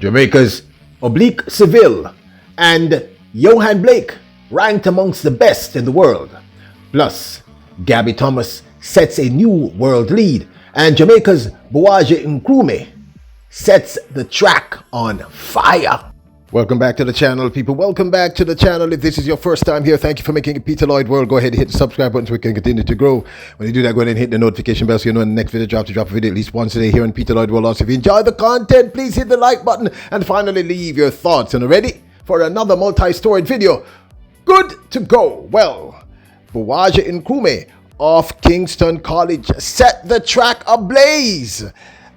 Jamaica's Oblique Seville and Yohan Blake ranked amongst the best in the world. Plus, Gabby Thomas sets a new world lead, and Jamaica's Nkrumie sets the track on fire. Welcome back to the channel, people. Welcome back to the channel. If this is your first time here, thank you for making it Peter Lloyd World. Go ahead and hit the subscribe button so we can continue to grow. When you do that, go ahead and hit the notification bell so you know when the next video drops. To drop a video at least once a day here on Peter Lloyd World. Also, if you enjoy the content, please hit the like button and finally leave your thoughts. And ready for another multi-storied video? Good to go. Well, Nkrumie of Kingston College set the track ablaze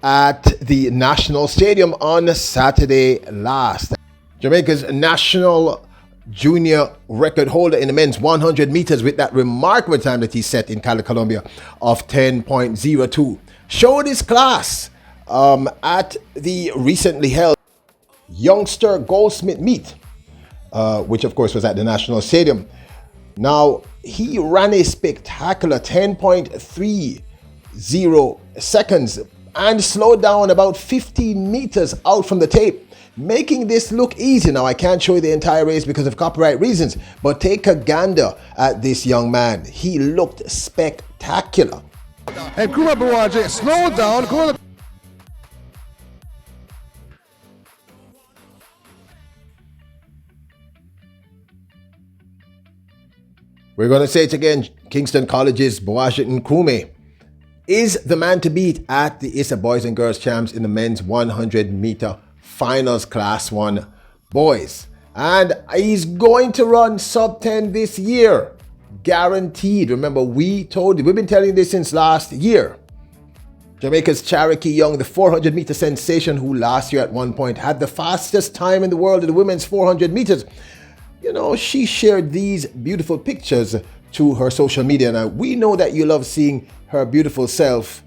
at the National Stadium on Saturday last. Jamaica's national junior record holder in the men's 100 meters with that remarkable time that he set in Cali, Colombia of 10.02 showed his class at the recently held Youngster Goldsmith meet, which of course was at the National Stadium. Now, he ran a spectacular 10.30 seconds and slowed down about 15 meters out from the tape, making this look easy. Now, I can't show you the entire race because of copyright reasons, but take a gander at this young man. He looked spectacular. And Nkrumie slowed down. We're going to say it again. Kingston College's Nkrumie is the man to beat at the ISA Boys and Girls Champs in the men's 100 meter finals class 1 boys. And he's going to run sub 10 this year. Guaranteed. Remember, we've been telling you this since last year. Jamaica's Cherokee Young, the 400 meter sensation, who last year at one point had the fastest time in the world in the women's 400 meters. You know, she shared these beautiful pictures to her social media. Now, we know that you love seeing her beautiful self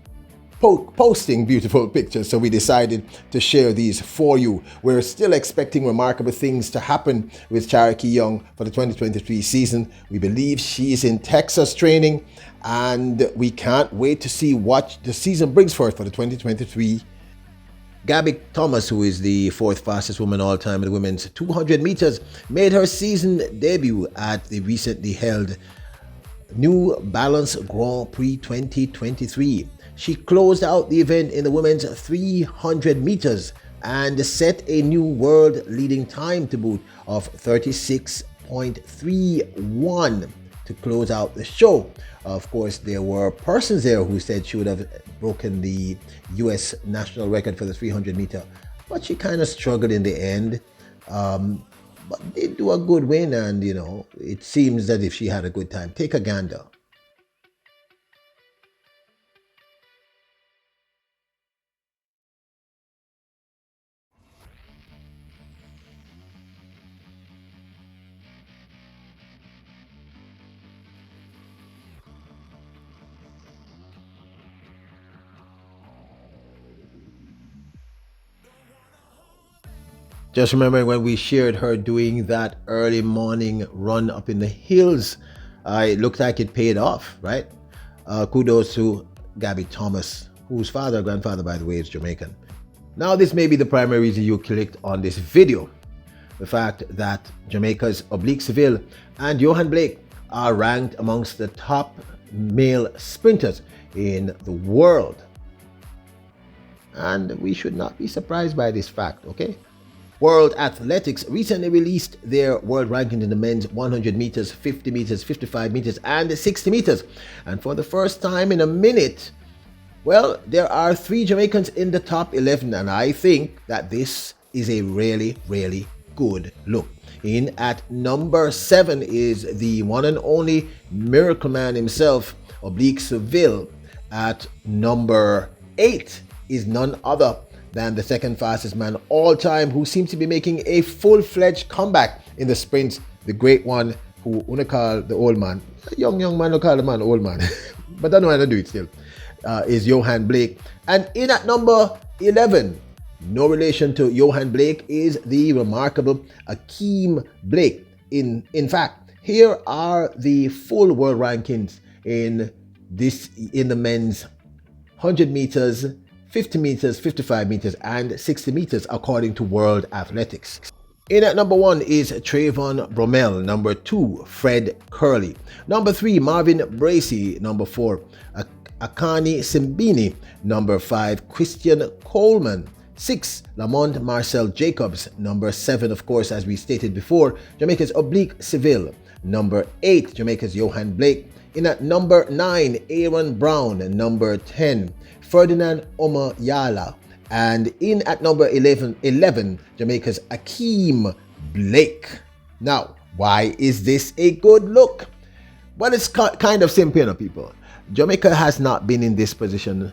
posting beautiful pictures, so we decided to share these for you. We're still expecting remarkable things to happen with Cherokee Young for the 2023 season. We believe she's in Texas training, and we can't wait to see what the season brings for her for the 2023. Gabby Thomas, who is the 4th fastest woman all time in the women's 200 meters, made her season debut at the recently held New Balance Grand Prix 2023. She closed out the event in the women's 300 meters and set a new world leading time to boot of 36.31 to close out the show. Of course, there were persons there who said she would have broken the US national record for the 300 meter, but she kind of struggled in the end. But did do a good win, and you know, it seems that if she had a good time, take a gander. Just remember when we shared her doing that early morning run up in the hills, it looked like it paid off, right? Kudos to Gabby Thomas, whose grandfather, by the way, is Jamaican. Now, this may be the primary reason you clicked on this video. The fact that Jamaica's Oblique Seville and Yohan Blake are ranked amongst the top male sprinters in the world. And we should not be surprised by this fact, okay? World Athletics recently released their world ranking in the men's 100 meters, 50 meters, 55 meters, and 60 meters. And for the first time in a minute, well, there are 3 Jamaicans in the top 11. And I think that this is a really, really good look. In at number 7 is the one and only miracle man himself, Oblique Seville. At number 8 is none other than the 2nd fastest man all time, who seems to be making a full-fledged comeback in the sprints. The great one who wanna call the old man, young man who call the man old man, but I know how to do it still, is Yohan Blake. And in at number 11, no relation to Yohan Blake, is the remarkable Akeem Blake. In fact, here are the full world rankings in the men's 100 meters, 50 meters, 55 meters, and 60 meters, according to World Athletics. In at number 1 is Trayvon Bromell. Number 2, Fred Curley. Number 3, Marvin Bracey. Number 4, Akani Simbini. Number 5, Christian Coleman. 6, Lamont Marcel Jacobs. Number 7, of course, as we stated before, Jamaica's Oblique Seville. Number 8, Jamaica's Yohan Blake. In at number 9, Aaron Brown. Number 10, Ferdinand Omayala. And in at number 11, Jamaica's Akeem Blake. Now, why is this a good look? Well, it's kind of simple, you know, people. Jamaica has not been in this position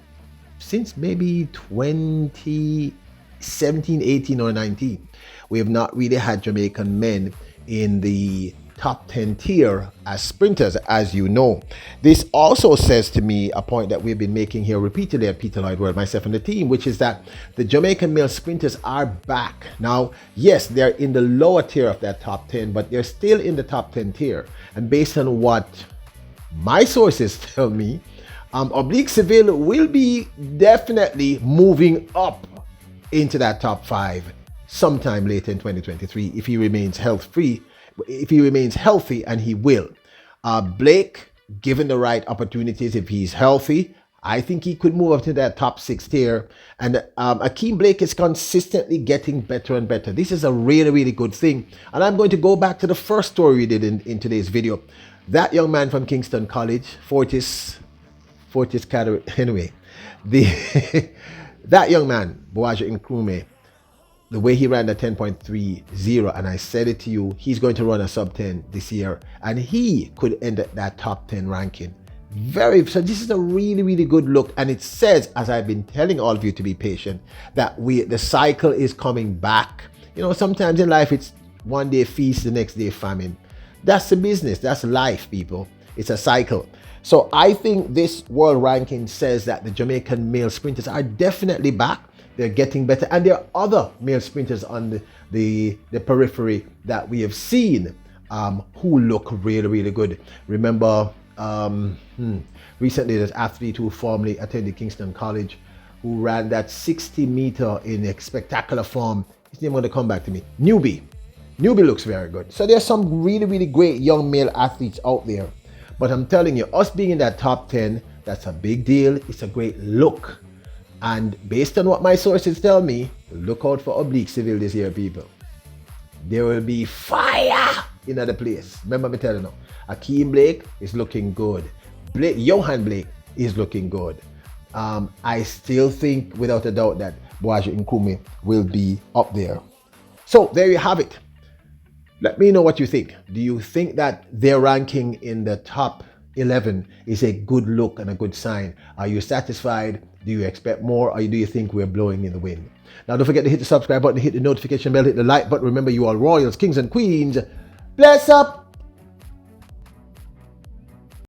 since maybe 2017, 18, or 19. We have not really had Jamaican men in the top 10 tier as sprinters, as you know. This also says to me a point that we've been making here repeatedly at Peter Lloyd World, myself and the team, which is that the Jamaican male sprinters are back. Now, yes, they're in the lower tier of that top 10, but they're still in the top 10 tier. And based on what my sources tell me, Oblique Seville will be definitely moving up into that top 5 sometime later in 2023 if he remains healthy, and he will. Blake, given the right opportunities, if he's healthy, I think he could move up to that top 6 tier. And Akeem Blake is consistently getting better and better. This is a really, really good thing. And I'm going to go back to the first story we did in today's video. That young man from Kingston College, Fortis Category, anyway, that young man, Boaja Nkrumie, the way he ran the 10.30, and I said it to you, he's going to run a sub 10 this year, and he could end at that top 10 ranking. So this is a really, really good look, and it says, as I've been telling all of you to be patient, that the cycle is coming back. You know, sometimes in life it's one day feast, the next day famine. That's the business, that's life, people. It's a cycle. So I think this world ranking says that the Jamaican male sprinters are definitely back. They're getting better, and there are other male sprinters on the periphery that we have seen who look really, really good. Remember, recently there's an athlete who formerly attended Kingston College who ran that 60 meter in a spectacular form. His name going to come back to me. Newbie looks very good. So there's some really, really great young male athletes out there. But I'm telling you, us being in that top 10, that's a big deal. It's a great look. And based on what my sources tell me, look out for Oblique Seville this year, people. There will be fire in other place. Remember me telling you, Akeem Blake is looking good. Yohan Blake is looking good. I still think, without a doubt, that Boaja Nkrumie will be up there. So there you have it. Let me know what you think. Do you think that their ranking in the top 11 is a good look and a good sign? Are you satisfied? Do you expect more, or do you think we're blowing in the wind? Now, don't forget to hit the subscribe button, hit the notification bell, hit the like button. Remember, you are royals, kings, and queens. Bless up!